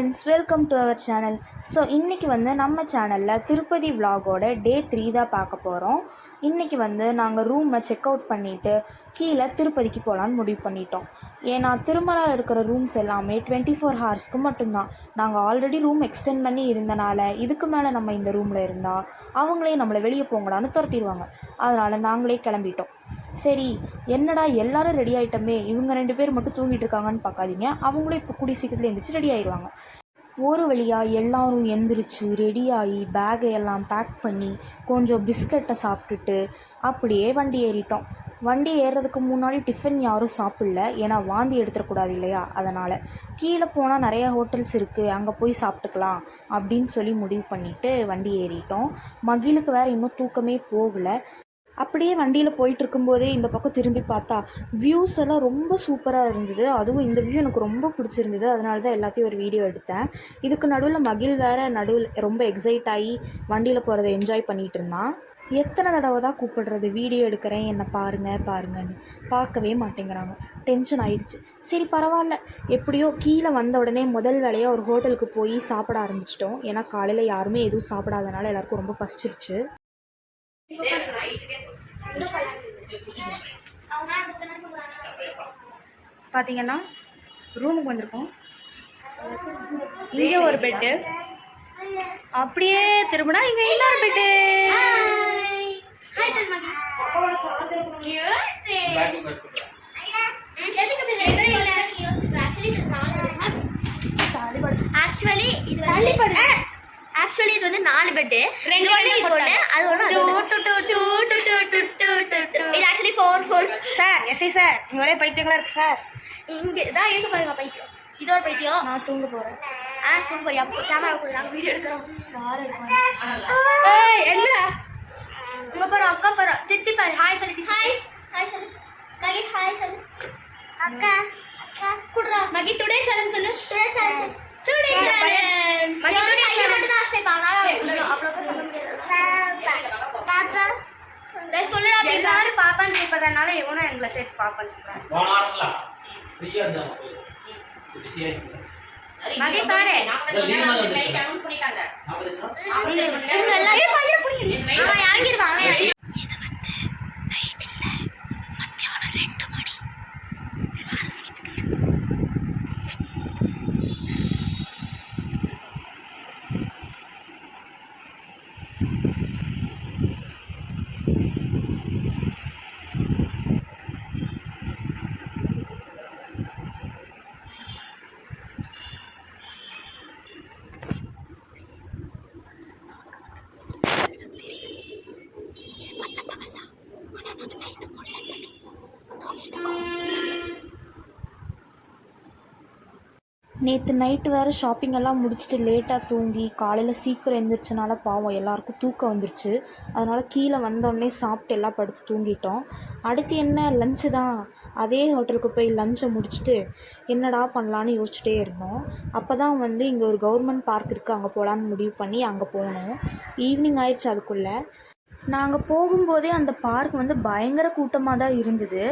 Friends, welcome to our channel. So இன்றைக்கி நம்ம சேனலில் திருப்பதி விலாகோட டே 3 தான் பார்க்க போகிறோம். இன்றைக்கி நாங்கள் ரூமை செக் அவுட் பண்ணிவிட்டு கீழே திருப்பதிக்கு போகலான்னு முடிவு பண்ணிட்டோம். ஏன்னா திருமலாவில் இருக்கிற ரூம்ஸ் எல்லாமே 24 ஹவர்ஸ்க்கு மட்டும்தான். நாங்கள் ஆல்ரெடி ரூம் எக்ஸ்டெண்ட் பண்ணி இருந்தனால இதுக்கு மேலே நம்ம இந்த ரூமில் இருந்தால் அவங்களே நம்மளை வெளியே போங்கடான்னு துரத்திடுவாங்க. அதனால் நாங்களே கிளம்பிட்டோம். சரி, என்னடா எல்லாரும் ரெடி ஆகிட்டோமே, இவங்க 2 பேர் மட்டும் தூங்கிட்டு இருக்காங்கன்னு பார்க்காதீங்க, அவங்களும் இப்போ கூடிய சீக்கிரத்தில் எழுந்திரிச்சு ரெடி ஆயிடுவாங்க. ஒரு வழியாக எல்லாரும் எழுந்திரிச்சு ரெடியாகி பேக்கை எல்லாம் பேக் பண்ணி கொஞ்சம் பிஸ்கட்டை சாப்பிட்டுட்டு அப்படியே வண்டி ஏறிட்டோம். வண்டி ஏறுறதுக்கு முன்னாடி டிஃபன் யாரும் சாப்பிடல, ஏன்னா வாந்தி எடுத்துடக்கூடாது இல்லையா. அதனால் கீழே போனால் நிறையா ஹோட்டல்ஸ் இருக்குது, அங்கே போய் சாப்பிட்டுக்கலாம் அப்படின்னு சொல்லி முடிவு பண்ணிவிட்டு வண்டி ஏறிட்டோம். மகிழுக்கு வேறு இன்னும் தூக்கமே போகலை. அப்படியே வண்டியில் போயிட்டு இருக்கும்போதே இந்த பக்கம் திரும்பி பார்த்தா வியூஸ் எல்லாம் ரொம்ப சூப்பராக இருந்தது. அதுவும் இந்த வியூ எனக்கு ரொம்ப பிடிச்சிருந்தது. அதனால தான் எல்லாத்தையும் ஒரு வீடியோ எடுத்தேன். இதுக்கு நடுவில் மகிழ் வேறு நடுவில் ரொம்ப எக்ஸைட் ஆகி வண்டியில் போகிறத என்ஜாய் பண்ணிகிட்டு இருந்தான். எத்தனை தடவை தான் கூப்பிடுறது, வீடியோ எடுக்கிறேன் என்னை பாருங்கன்னு பார்க்கவே மாட்டேங்கிறாங்க. டென்ஷன் ஆகிடுச்சு. சரி பரவாயில்ல, எப்படியோ கீழே வந்த உடனே முதல் வேலையாக ஒரு ஹோட்டலுக்கு போய் சாப்பிட ஆரம்பிச்சிட்டோம். ஏன்னா காலையில் யாருமே எதுவும் சாப்பிடாதனால எல்லாருக்கும் ரொம்ப பசிச்சிருச்சு. பார்த்தீங்கன்னா ரூமுக்கு வந்திருக்கோம். இங்கே ஒரு பெட்டு, அப்படியே திரும்பினா இங்கே இன்னொரு பெட்டு. ஆக்சுவலி இது 4 பெட்டு, ரெண்டு இது ஒன்று, அது ஒன்று. இது ஆக்சுவலி 4 சார். எஸ்ஐ சார், இங்கே ஒரே பைத்தியங்களா இருக்கு சார். இங்கே தான் இருக்கு பாருங்க பைத்தியம். இது ஒரு பைத்தியம். நான் தூங்க போகிறேன். தூங்க போறியா? கேமரா கூட நாங்கள் வீடியோ எடுக்கிறோம். என்னடா உங்க பாரு, அக்கா பாரு, சித்தி பாரு. ஹாய் சொல்லு. ஹாய் சொல்லு மகி. ஹாய் சொல்லு அக்கா. குடுறா மகி. டுடே சேலஞ்ச் சொல்லு. Today challenge. மகி டுடே ஐயா மட்டும் தான் ஆசை பானால அவ்வளோக்கா சொல்ல முடியாது. பாப்பா டேய் சொல்லுடா. எல்லாரும் பாப்பான்னு கூப்பிடுறதுனால எவனோ எங்களை சேர்த்து பாப்பான்னு கூப்பிடுறாங்க. போனாங்களா ஃப்ரீயா இருந்தாங்க. மகி பாரு, லைட் அனௌன்ஸ் பண்ணிட்டாங்க. இவங்க எல்லாரும் பையன் புடிங்க. அவன் இறங்கிடுவான். அவன் நைட் இல்ல, மத்தியானம் 2 மணி. நேற்று நைட்டு வேறு ஷாப்பிங் எல்லாம் முடிச்சுட்டு லேட்டாக தூங்கி காலையில் சீக்கிரம் எழுந்திரிச்சனால பாவம் எல்லாருக்கும் தூக்கம் வந்துருச்சு. அதனால் கீழே வந்தோடனே சாப்பிட்டு எல்லாம் படுத்து தூங்கிட்டோம். அடுத்து என்ன, லஞ்சு தான். அதே ஹோட்டலுக்கு போய் லஞ்சை முடிச்சுட்டு என்னடா பண்ணலான்னு யோசிச்சுட்டே இருந்தோம். அப்போ தான் இங்கே ஒரு கவர்மெண்ட் பார்க் இருக்குது, அங்கே போகலான்னு முடிவு பண்ணி அங்கே போனோம். ஈவினிங் ஆயிடுச்சு. அதுக்குள்ளே நாங்கள் போகும்போதே அந்த பார்க் பயங்கர கூட்டமாக தான் இருந்தது.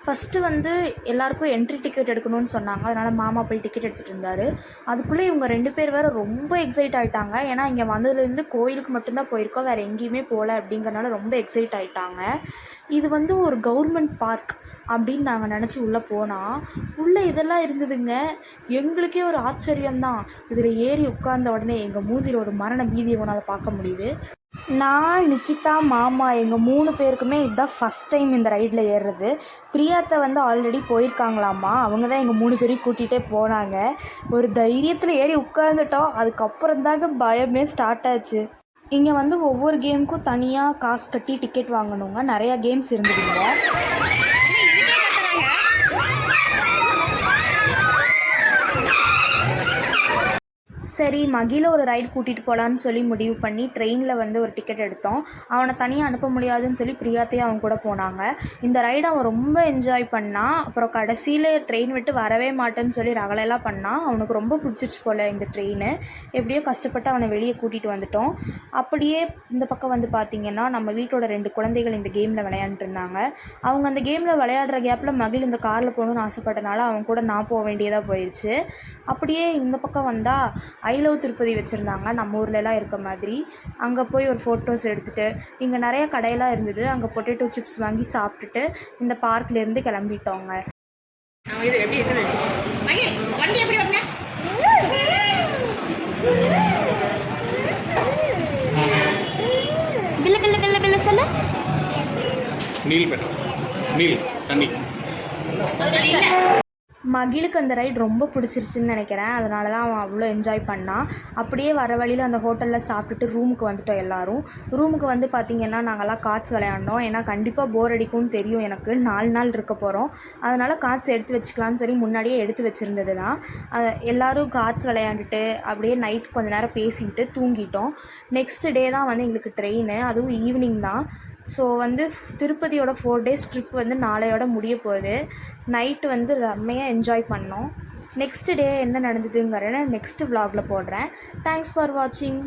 ஃபஸ்ட்டு எல்லாருக்கும் என்ட்ரி டிக்கெட் எடுக்கணும்னு சொன்னாங்க. அதனால் மாமா போய் டிக்கெட் எடுத்துகிட்டு இருந்தார். அதுக்குள்ளே இவங்க 2 பேர் வேறு ரொம்ப எக்ஸைட் ஆகிட்டாங்க. ஏன்னா இங்கே வந்ததுலேருந்து கோயிலுக்கு மட்டும்தான் போயிருக்கோம், வேறு எங்கேயுமே போகல அப்படிங்கிறனால ரொம்ப எக்ஸைட் ஆகிட்டாங்க. இது ஒரு கவர்மெண்ட் பார்க் அப்படின்னு நாங்கள் நினச்சி உள்ளே போனால் உள்ளே இதெல்லாம் இருந்ததுங்க. எங்களுக்கே ஒரு ஆச்சரியம்தான். இதில் ஏறி உட்கார்ந்த உடனே எங்கள் மூஞ்சியில் ஒரு மரண பீதியை உன்னால் பார்க்க முடியுது. நான், நிக்கிதா, மாமா எங்கள் 3 பேருக்குமே இதுதான் ஃபஸ்ட் டைம் இந்த ரைடில் ஏறுறது. பிரியாத்தை ஆல்ரெடி போயிருக்காங்களாம்மா, அவங்க தான் எங்கள் 3 பேரையும் கூட்டிகிட்டே போனாங்க. ஒரு தைரியத்தில் ஏறி உட்காந்துட்டோம். அதுக்கப்புறம் தாங்க பயமே ஸ்டார்ட் ஆச்சு. இங்கே ஒவ்வொரு கேமுக்கும் தனியாக காசு கட்டி டிக்கெட் வாங்கணுங்க. நிறையா கேம்ஸ் இருந்துதுங்க. சரி மகிழ ஒரு ரைடு கூட்டிகிட்டு போகலான்னு சொல்லி முடிவு பண்ணி ட்ரெயினில் வந்து ஒரு டிக்கெட் எடுத்தோம். அவனை தனியாக அனுப்ப முடியாதுன்னு சொல்லி பிரியாத்தையும் அவங்க கூட போனாங்க. இந்த ரைடு அவன் ரொம்ப என்ஜாய் பண்ணான். அப்புறம் கடைசியில் ட்ரெயின் விட்டு வரவே மாட்டேன்னு சொல்லி ரகலையெல்லாம் பண்ணான். அவனுக்கு ரொம்ப பிடிச்சிருச்சு போல் இந்த ட்ரெயின். எப்படியோ கஷ்டப்பட்டு அவனை வெளியே கூட்டிகிட்டு வந்துட்டோம். அப்படியே இந்த பக்கம் வந்து பார்த்திங்கன்னா நம்ம வீட்டோட 2 குழந்தைகள் இந்த கேமில் விளையாண்டுருந்தாங்க. அவங்க அந்த கேமில் விளையாடுற கேப்பில் மகிழ் இந்த காரில் போகணுன்னு ஆசைப்பட்டனால அவன் கூட நான் போக வேண்டியதாக போயிடுச்சு. அப்படியே இந்த பக்கம் வந்தால் ஐ லவ் திருப்பதி வச்சுருந்தாங்க நம்ம ஊர்லலாம் இருக்க மாதிரி. அங்கே போய் ஒரு ஃபோட்டோஸ் எடுத்துகிட்டு இங்கே நிறைய கடையெல்லாம் இருந்தது. அங்கே பொட்டேட்டோ சிப்ஸ் வாங்கி சாப்பிட்டுட்டு இந்த பார்க்லேருந்து கிளம்பிட்டோங்க. பில்ல பில்ல பில்ல பில்ல சொல்லு. நீல் பெட்ரோல் நீல் தண்ணி. மகிழுக்கு அந்த ரைட் ரொம்ப பிடிச்சிருச்சுன்னு நினைக்கிறேன். அதனால தான் அவன் அவ்வளோ என்ஜாய் பண்ணான். அப்படியே வர வழியில் அந்த ஹோட்டலில் சாப்பிட்டுட்டு ரூமுக்கு வந்துட்டோம் எல்லோரும். ரூமுக்கு வந்து பார்த்திங்கன்னா நாங்கள்லாம் கார்ட்ஸ் விளையாண்டோம். ஏன்னா கண்டிப்பாக போர் அடிக்கும்னு தெரியும் எனக்கு. 4 நாள் இருக்க போகிறோம். அதனால் கார்ட்ஸ் எடுத்து வச்சுக்கலான்னு சொல்லி முன்னாடியே எடுத்து வச்சுருந்தது தான். எல்லோரும் கார்ட்ஸ் விளையாண்டுட்டு அப்படியே நைட் கொஞ்சம் நேரம் பேசிக்கிட்டு தூங்கிட்டோம். நெக்ஸ்ட் டே தான் வந்து எங்களுக்கு ட்ரெயின், அதுவும் ஈவினிங் தான். ஸோ வந்து திருப்பதியோட 4 டேஸ் ட்ரிப் வந்து நாளையோட முடிய போகுது. நைட்டு வந்து செம்மையாக என்ஜாய் பண்ணோம். நெக்ஸ்ட் டே என்ன நடந்ததுங்கிறத நெக்ஸ்ட் vlogல போடுறேன். தேங்க்ஸ் ஃபார் வாட்சிங்.